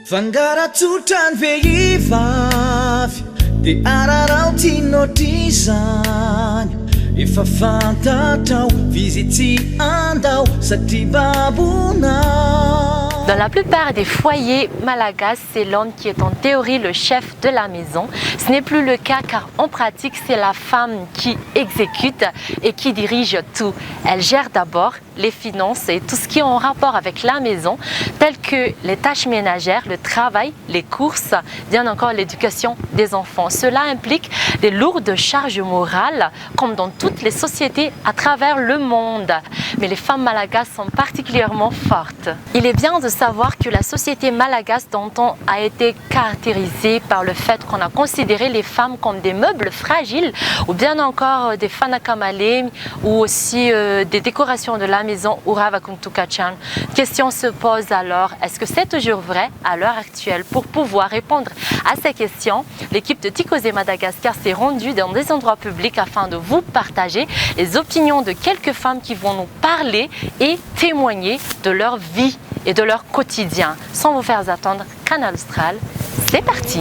Fangaratsotra ny vehivavy dia ararao tianao izany efa fantatrao vizitsy andao satria babonao. Dans la plupart des foyers malagasy, c'est l'homme qui est en théorie le chef de la maison. Ce n'est plus le cas car en pratique, c'est la femme qui exécute et qui dirige tout. Elle gère d'abord les finances et tout ce qui est en rapport avec la maison, telles que les tâches ménagères, le travail, les courses, bien encore l'éducation des enfants. Cela implique des lourdes charges morales, comme dans toutes les sociétés à travers le monde. Mais les femmes malagasy sont particulièrement fortes. Il est bien de savoir que la société malagasse d'antan a été caractérisée par le fait qu'on a considéré les femmes comme des meubles fragiles ou bien encore des fanakamale ou aussi des décorations de la maison ou ravakuntukachan. Question se pose alors, est-ce que c'est toujours vrai à l'heure actuelle? Pour pouvoir répondre à ces questions, l'équipe de Tikosé Madagascar s'est rendue dans des endroits publics afin de vous partager les opinions de quelques femmes qui vont nous parler et témoigner de leur vie et de leur quotidien. Sans vous faire attendre, Canal Austral, c'est parti.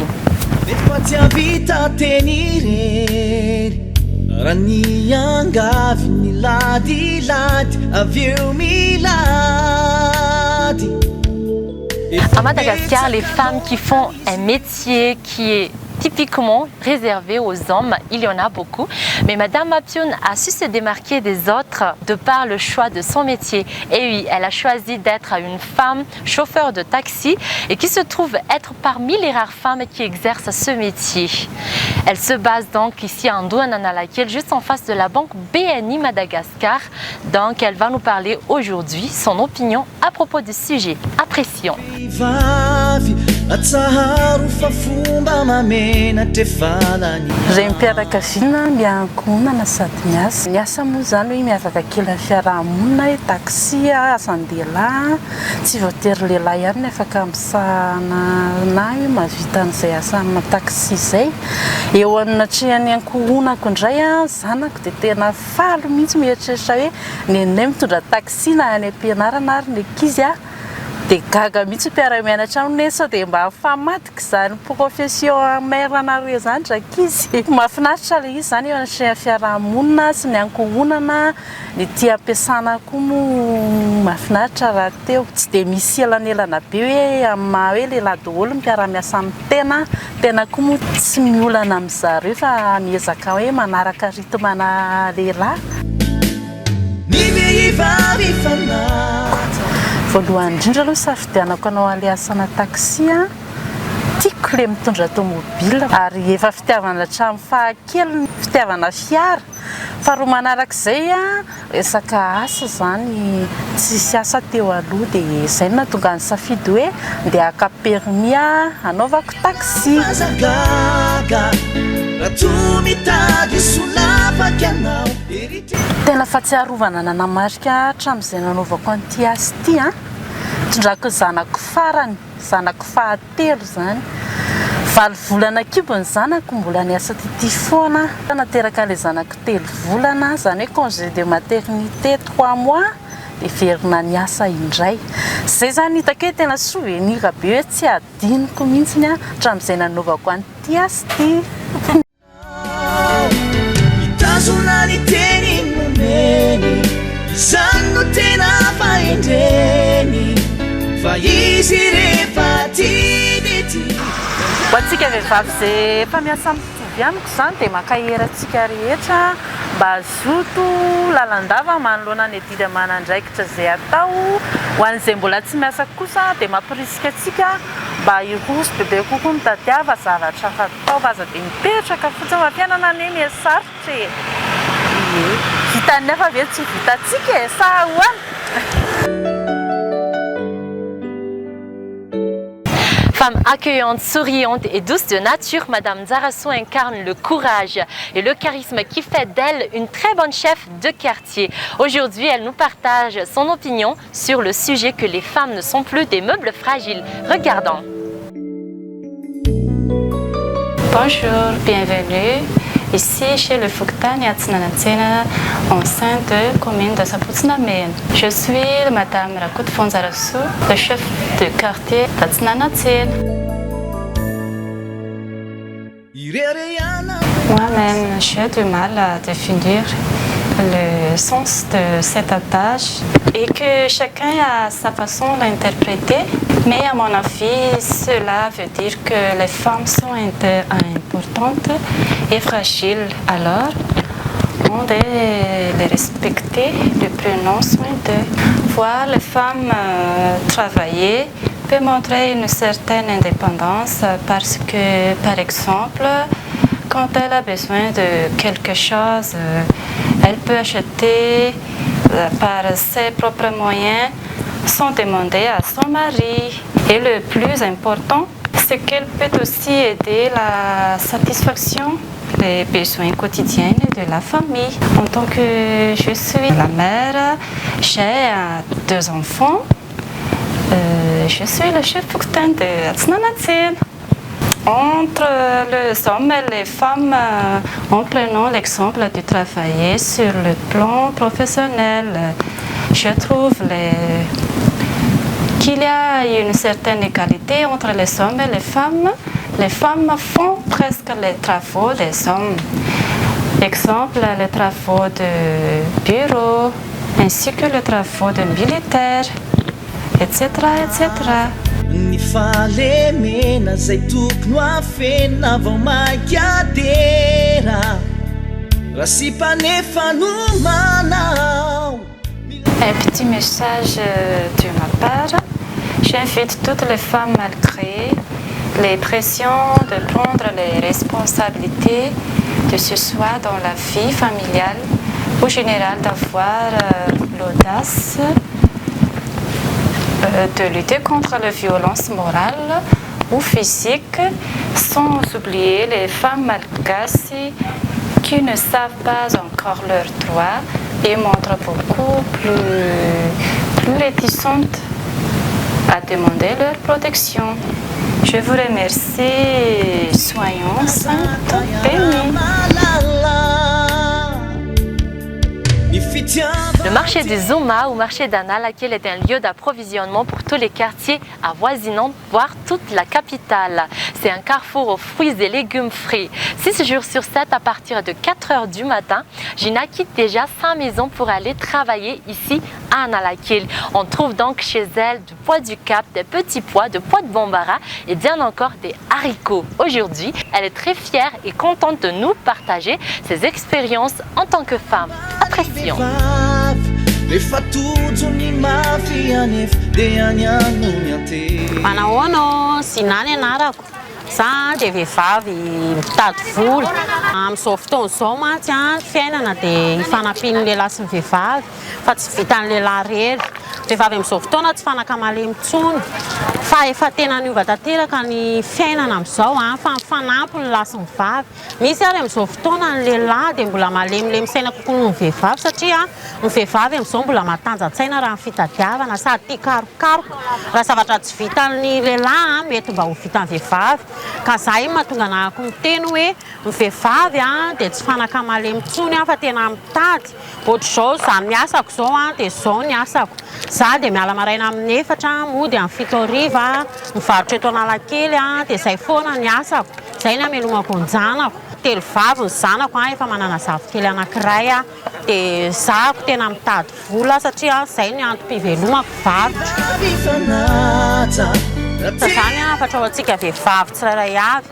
À Madagascar, les femmes qui font un métier qui est typiquement réservé aux hommes, il y en a beaucoup. Mais Madame Mapioun a su se démarquer des autres de par le choix de son métier. Et oui, elle a choisi d'être une femme chauffeur de taxi et qui se trouve être parmi les rares femmes qui exercent ce métier. Elle se base donc ici à Ndouananalakiel, juste en face de la banque BNI Madagascar. Donc elle va nous parler aujourd'hui son opinion à propos du sujet. Apprécions. Zay mipiaraka vina miankonana sady miasa moa zany hoe miavaka kely amin'ny fiarahamonina hoe taxi asan-dehilahy tsy voatery lehilahy ihany ny afaka misahana na hoe mahavita an'izay asa amina taxi zay. Eo anatrehany ankohonako indray zanako dia tena falo mihitsy mieritreritra hoe nenay mitondra taxi na any am-pianarana ary ny ankizy dia gaga mihitsy mpiara-mianatra aminy sao dia mba famatika izany profession mairana zany ankizy. Mahafinaritra ilay izy zany eo anatrehany fiarahamonina sy ny ankohonana ny tia ampiasana koa moa mahafinaritra raha teo. Tsy dia misy elanelana be hoe amin'ny maha hoe lehilahy daholo mpiara-miasa amin'ny tena koa moa tsy miolana amin'izareo fa miezaka hoe manaraka ritmana lehilahy. Voalohany indrindra aloha safidianako anao an'ilay asana taxi tiako ilay mitondra tomobila ary efa fitiavana hatramin'ny fahakely fitiavana fiara. Faharoa manarak'izay resaka asa zany tsisy asa teo aloha dia izay no nahatonga ny safidy hoe ndeha haka permis hanaovako taxi. Tena fahatsiarovana nanamarika hatramin'izay nanaovako an'ity asa ity tondrako zanako farany, zanako fahatelo zany. 5 volana kibo ny zanako mbola niasa ty foana. Nateraka ilay zanako 3 volana zany hoe congé de maternité 3 mois dia verina niasa indray. Zay zany hitako hoe tena souvenir be hoe tsy adiniko mihitsy hatramin'izay nanaovako an'ity asa ity. Ho antsika vehivavy izay efa miasa mitovy amiko zany dia maka herantsika rehetra mba azoto lalandava manoloana ny adidy aman'andraikitra izay atao. Ho an'izay mbola tsy miasa kosa dia mampirisika antsika mba hiroso bebe kokoa ny tadiava zavatra fatao aza dia mipetraka fotsiny fa fiainana neny sarotra vitany nefa ve tsy vitantsika sa ahoana. Femme accueillante, souriante et douce de nature, Madame Zarasso incarne le courage et le charisme qui fait d'elle une très bonne chef de quartier. Aujourd'hui, elle nous partage son opinion sur le sujet que les femmes ne sont plus des meubles fragiles. Regardons. Bonjour, bienvenue. ici chez le Fokontany à Tsinanatsena, enceinte de commune de Sapotsinamen. Je suis Madame Rakoto Fonzarasu, le chef de quartier de Tsinanatsena. Moi-même, j'ai du mal à définir le sens de cette tâche et que chacun a sa façon d'interpréter. Mais à mon avis, cela veut dire que les femmes sont importantes et fragiles. Alors, on doit les respecter, de prendre soin d'eux. Voir les femmes travailler peut montrer une certaine indépendance parce que, par exemple, quand elle a besoin de quelque chose, elle peut acheter par ses propres moyens sans demander à son mari. Et le plus important, c'est qu'elle peut aussi aider la satisfaction des besoins quotidiens de la famille. En tant que je suis la mère, j'ai 2 enfants. Je suis le chef Fokontany de Tsinanatsena. Entre les hommes et les femmes, en prenant l'exemple de travailler sur le plan professionnel, je trouve qu'il y a une certaine égalité entre les hommes et les femmes. Les femmes font presque les travaux des hommes. Exemple, les travaux de bureau, ainsi que les travaux de militaire, etc., etc. Ny fahalemena zay tokony afenina vao maikadera raha sy mpanefa no manao. Un petit message de ma part. J'invite toutes les femmes malgré les pressions de prendre les responsabilités de ce soir dans la vie familiale, au général d'avoir l'audace de lutter contre la violence morale ou physique, sans oublier les femmes malgaches qui ne savent pas encore leurs droits et montrent beaucoup plus réticentes à demander leur protection. Je vous remercie. Soyons saints bénis. Le marché de Zoma ou marché d'Analakel est un lieu d'approvisionnement pour tous les quartiers avoisinants, voire toute la capitale. C'est un carrefour aux fruits et légumes frais. 6 jours sur 7, à partir de 4 h du matin, Gina quitte déjà sa maison pour aller travailler ici à Analakel. On trouve donc chez elle du pois du Cap, des petits pois, de pois de Bambara et bien encore des haricots. Aujourd'hui, elle est très fière et contente de nous partager ses expériences en tant que femme. Apprécions. Manahoana Sinany anarako. Za dia vehivavy mitady vola. Amin'izao fotoana izao mantsy fiainana dia hifanampian'ny lehilahy sy ny vehivavy fa tsy vitan'ny lehilahy rery. Vehivavy amin'izao fotoana tsy fanakamalemy intsony. Fa efa tena niova tanteraka ny fiainana amin'izao fa mifanampy ny lahy sy ny vavy. Misy ary amin'izao fotoana ny lehilahy dia mbola malemilemy saina kokoa noho ny vehivavy satria ny vehivavy amin'izao mbola matanjatsaina raha ny fitadiavana sady tia karokaroka. Raha zavatra tsy vitan'ny lehilahy mety mba ho vitan'ny vehivavy. Ka zay mahatonga anako miteny hoe ny vehivavy dia tsy fanakamalemy intsony fa tena mitady. Ohatr'izao za miasako zao dia zao ny asako. Za dia miala maraina amin'ny 4 mody amin'ny 7 hariva mivarotra eto Analakely dia zay foana ny asako. Zay ny amelomako ny zanako. Telo vavy ny zanako efa manana zafikely anankiray dia zako tena mitady vola satria zay ny antom-pivelomako varotra. Zany fatra ho antsika vehivavy tsirairay avy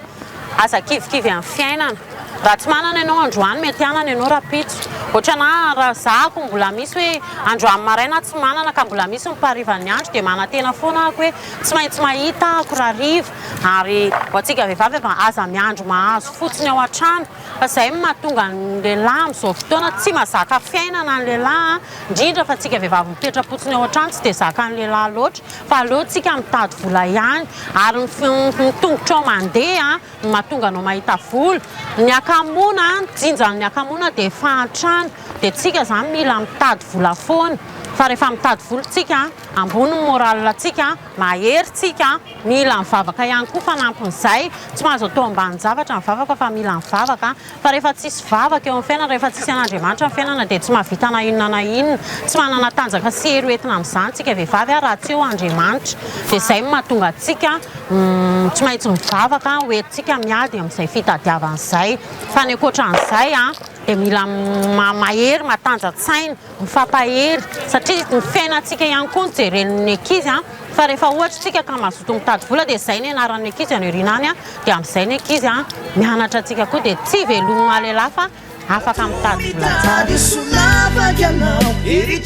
aza kivikivy amin'ny fiainana. Raha tsy manana ianao androany mety hanana ianao rapitso. Ohatrana raha zako mbola misy hoe androany maraina tsy manana ka mbola misy miparivan'ny andro dia manantena foana ako hoe tsy maintsy mahita ako raha riva. Ary ho antsika vehivavy efa aza miandro mahazo fotsiny ao an-trano. Fa zay mahatonga ny lehilahy amin'izao fotoana tsy mahazaka fiainana ny lehilahy indrindra fa antsika vehivavy mipetra-potsiny ao an-trano tsy dia zaka ny lehilahy loatra fa aleontsika mitady vola ihany ary mitongotra ao mandeha no mahatonga anao mahita vola. Ny akamona, jinjan'ny akamona dia efa an-trano dia tsika zany mila mitady vola foana. fa rehefa mitady volontsika ambony moralantsika maherintsika mila mivavaka ihany koa fanampon'izay tsy mahazo atao ambany zavatra mivavaka fa mila mivavaka fa rehefa tsisy vavaka eo amin'ny fiainana rehefa tsisy an'Andriamanitra amin'ny fiainana dia tsy mahavita na inona na inona tsy manana tanjaka sy hery hoentina amin'izany tsika vehivavy raha tsy eo Andriamanitra dia izay mahatonga antsika tsy maintsy mivavaka hoentintsika miady amin'izay fitadiavan'izay fa ny ankoatran'izay dia mila mahery matanjatsaina mifampahery satria ny fiainantsika ihany koa ny jeren'ny ankizy fa rehefa ohatra tsika ka mazoto mitady vola dia izay ny anaran'ny ankizy any aorianany dia amin'izay ny ankizy mianatra antsika koa dia tsy velomina lehilahy fa afaka mitady vola.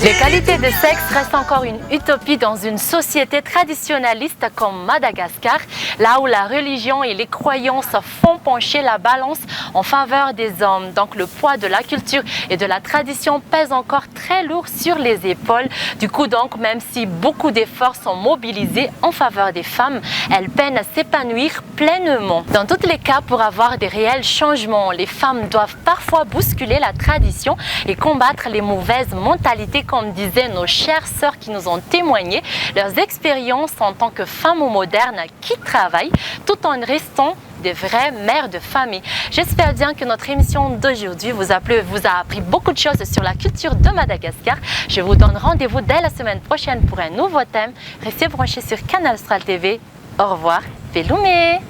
L'égalité de sexe reste encore une utopie dans une société traditionnaliste comme Madagascar, là où la religion et les croyances font pencher la balance en faveur des hommes. Donc le poids de la culture et de la tradition pèse encore très lourd sur les épaules. Du coup donc, même si beaucoup d'efforts sont mobilisés en faveur des femmes, elles peinent à s'épanouir pleinement. Dans tous les cas, pour avoir des réels changements, les femmes doivent parfois bousculer la tradition et combattre les mauvaises mentalités, comme disaient nos chères sœurs qui nous ont témoigné leurs expériences en tant que femmes modernes qui travaillent tout en restant des vraies mères de famille. J'espère bien que notre émission d'aujourd'hui vous a plu, vous a appris beaucoup de choses sur la culture de Madagascar. Je vous donne rendez-vous dès la semaine prochaine pour un nouveau thème. Restez branchés sur Canal Austral TV. Au revoir, Veloumé.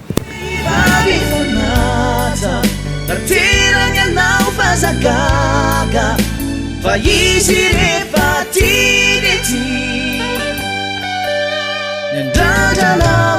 Teranya nao fazagaga fa izy rehefa tirety ny andrandranao